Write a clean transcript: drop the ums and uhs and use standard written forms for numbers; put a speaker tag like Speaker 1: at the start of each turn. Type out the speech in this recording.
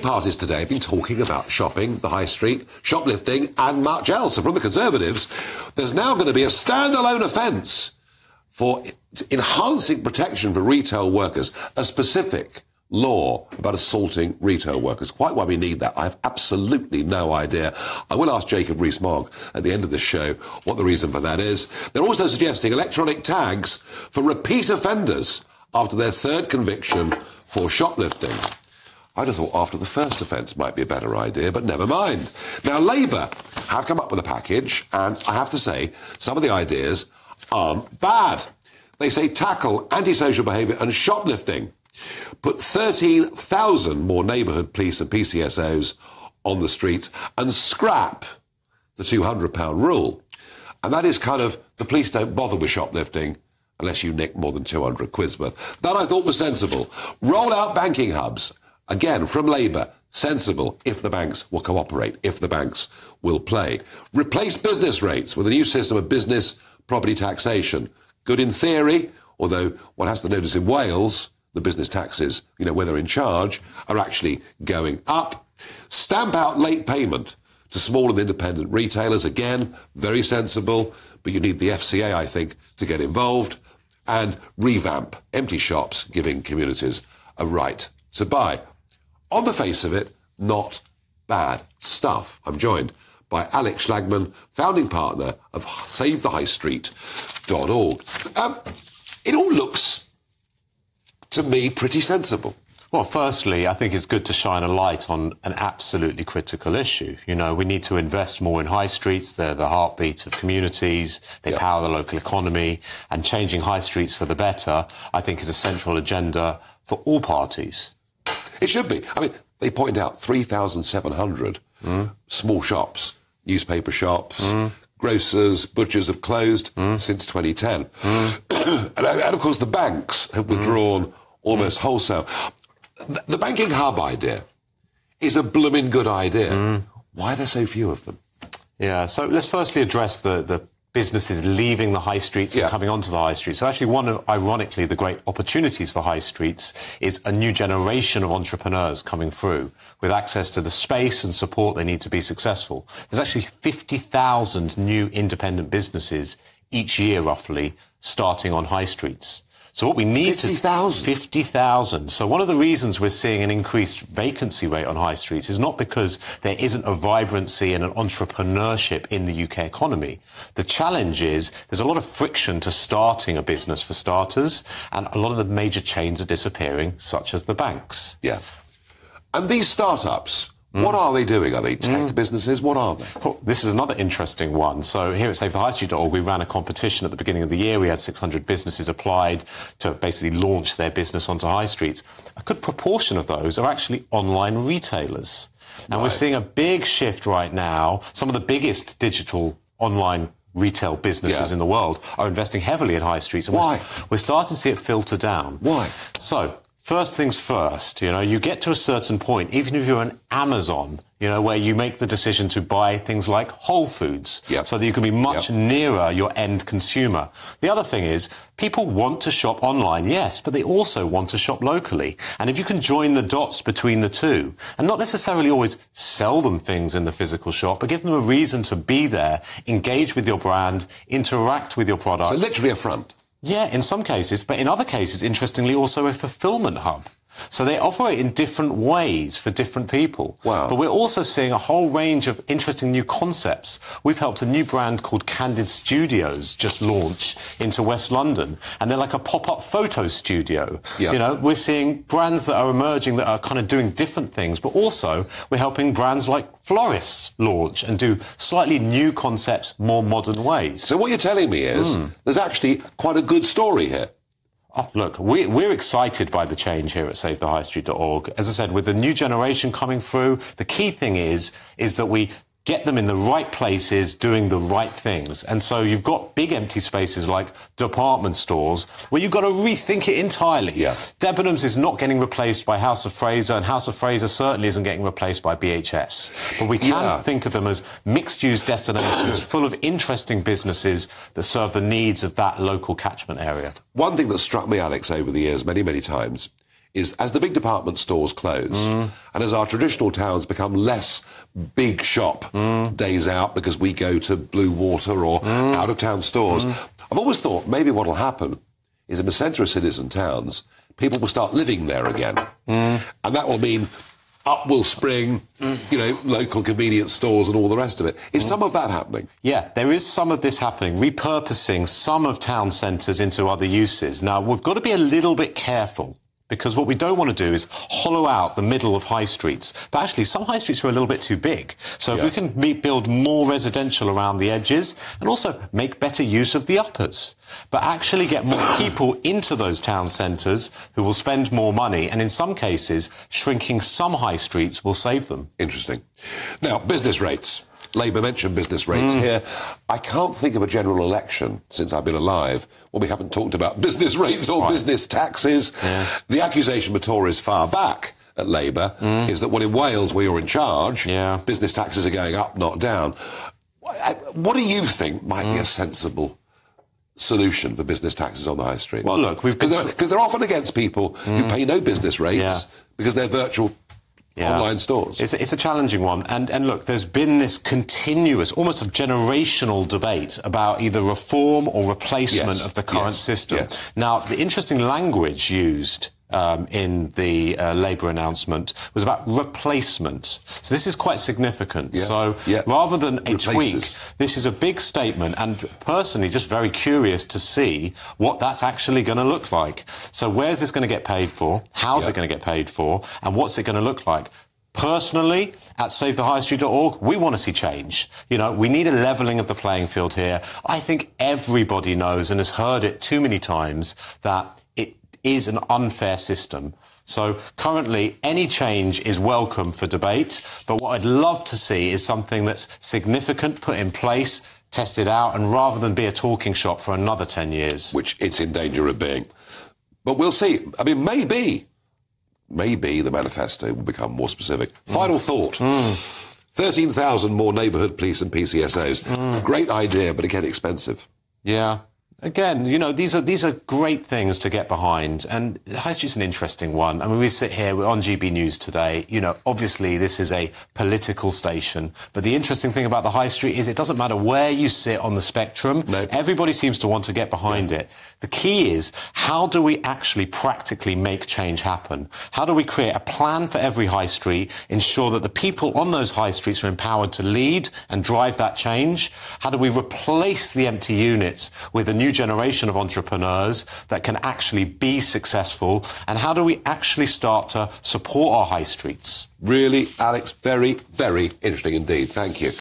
Speaker 1: parties today have been talking about shopping, the high street, shoplifting and much else. And from the Conservatives, there's now going to be a standalone offence for enhancing protection for retail workers, a specific law about assaulting retail workers. Quite why we need that, I have absolutely no idea. I will ask Jacob Rees-Mogg at the end of this show what the reason for that is. They're also suggesting electronic tags for repeat offenders after their third conviction for shoplifting. I'd have thought after the first offence might be a better idea, but never mind. Now, Labour have come up with a package, and I have to say, some of the ideas aren't bad. They say tackle antisocial behaviour and shoplifting. Put 13,000 more neighbourhood police and PCSOs on the streets and scrap the £200 rule. And that is kind of, the police don't bother with shoplifting unless you nick more than 200 quid's worth. That I thought was sensible. Roll out banking hubs. Again, from Labour, sensible if the banks will cooperate, if the banks will play. Replace business rates with a new system of business property taxation. Good in theory, although one has to notice in Wales, the business taxes, when they're in charge, are actually going up. Stamp out late payment to small and independent retailers. Again, very sensible, but you need the FCA, I think, to get involved. And revamp empty shops, giving communities a right to buy. On the face of it, not bad stuff. I'm joined by Alex Schlagman, founding partner of SaveTheHighStreet.org. It all looks, to me, pretty sensible.
Speaker 2: Well, firstly, I think it's good to shine a light on an absolutely critical issue. We need to invest more in high streets. They're the heartbeat of communities. They power the local economy. And changing high streets for the better, I think, is a central agenda for all parties.
Speaker 1: It should be. I mean, they point out 3,700 small shops, newspaper shops, grocers, butchers have closed since 2010. And of course, the banks have withdrawn almost wholesale. The banking hub idea is a blooming good idea. Why are there so few of them?
Speaker 2: Yeah, so let's firstly address the businesses leaving the high streets and coming onto the high streets. So actually, ironically, the great opportunities for high streets is a new generation of entrepreneurs coming through with access to the space and support they need to be successful. There's actually 50,000 new independent businesses each year, roughly, starting on high streets. So what we need
Speaker 1: 50,000?
Speaker 2: 50,000. So one of the reasons we're seeing an increased vacancy rate on high streets is not because there isn't a vibrancy and an entrepreneurship in the UK economy. The challenge is there's a lot of friction to starting a business for starters, and a lot of the major chains are disappearing, such as the banks.
Speaker 1: Yeah. And these startups, what are they doing? Are they tech businesses? What are they?
Speaker 2: Well, this is another interesting one. So here at SaveTheHighStreet.org, we ran a competition at the beginning of the year. We had 600 businesses applied to basically launch their business onto high streets. A good proportion of those are actually online retailers. And we're seeing a big shift right now. Some of the biggest digital online retail businesses in the world are investing heavily in high streets. And
Speaker 1: Why?
Speaker 2: We're starting to see it filter down.
Speaker 1: Why?
Speaker 2: So, first things first, you get to a certain point, even if you're an Amazon, where you make the decision to buy things like Whole Foods, so that you can be much nearer your end consumer. The other thing is, people want to shop online, yes, but they also want to shop locally. And if you can join the dots between the two, and not necessarily always sell them things in the physical shop, but give them a reason to be there, engage with your brand, interact with your products.
Speaker 1: So literally a front.
Speaker 2: Yeah, in some cases, but in other cases, interestingly, also a fulfillment hub. So they operate in different ways for different people.
Speaker 1: Wow.
Speaker 2: But we're also seeing a whole range of interesting new concepts. We've helped a new brand called Candid Studios just launch into West London, and they're like a pop-up photo studio. Yeah. We're seeing brands that are emerging that are kind of doing different things, but also we're helping brands like florists launch and do slightly new concepts, more modern ways.
Speaker 1: So what you're telling me is there's actually quite a good story here.
Speaker 2: Oh, look, we're excited by the change here at SaveTheHighStreet.org. As I said, with the new generation coming through, the key thing is that we get them in the right places doing the right things. And so you've got big empty spaces like department stores where you've got to rethink it entirely.
Speaker 1: Yeah.
Speaker 2: Debenhams is not getting replaced by House of Fraser, and House of Fraser certainly isn't getting replaced by BHS. But we can think of them as mixed-use destinations full of interesting businesses that serve the needs of that local catchment area.
Speaker 1: One thing that struck me, Alex, over the years many, many times is as the big department stores close and as our traditional towns become less big shop days out because we go to Blue Water or out-of-town stores, I've always thought maybe what will happen is in the centre of cities and towns, people will start living there again. And that will mean up will spring, local convenience stores and all the rest of it. Is some of that happening?
Speaker 2: Yeah, there is some of this happening, repurposing some of town centres into other uses. Now, we've got to be a little bit careful, because what we don't want to do is hollow out the middle of high streets. But actually, some high streets are a little bit too big. So if we can build more residential around the edges and also make better use of the uppers, but actually get more people into those town centres who will spend more money, and in some cases, shrinking some high streets will save them.
Speaker 1: Interesting. Now, business rates. Labour mentioned business rates here. I can't think of a general election since I've been alive when we haven't talked about business rates or business taxes. The accusation by Tories far back at Labour is that when in Wales, where you're in charge, business taxes are going up, not down. What do you think might be a sensible solution for business taxes on the high street?
Speaker 2: Well, look,
Speaker 1: because they're often against people who pay no business rates because they're virtual online stores.
Speaker 2: It's a challenging one. And look, there's been this continuous, almost a generational debate about either reform or replacement of the current system. Now, the interesting language used in the Labour announcement was about replacement. So this is quite significant. So rather than a tweak, this is a big statement, and personally just very curious to see what that's actually going to look like. So where's this going to get paid for? How's it going to get paid for? And what's it going to look like? Personally, at SaveTheHighStreet.org, we want to see change. We need a levelling of the playing field here. I think everybody knows and has heard it too many times that it is an unfair system. So currently, any change is welcome for debate, but what I'd love to see is something that's significant, put in place, tested out, and rather than be a talking shop for another 10 years.
Speaker 1: Which it's in danger of being. But we'll see. I mean, maybe the manifesto will become more specific. Final thought. 13,000 more neighbourhood police and PCSOs. Great idea, but again, expensive.
Speaker 2: Yeah. Again, these are great things to get behind, and the High Street's an interesting one. I mean, we sit here, we're on GB News today. Obviously this is a political station, but the interesting thing about the High Street is it doesn't matter where you sit on the spectrum. Everybody seems to want to get behind it. The key is, how do we actually practically make change happen? How do we create a plan for every high street, ensure that the people on those high streets are empowered to lead and drive that change? How do we replace the empty units with a new generation of entrepreneurs that can actually be successful? And how do we actually start to support our high streets?
Speaker 1: Really, Alex, very, very interesting indeed. Thank you.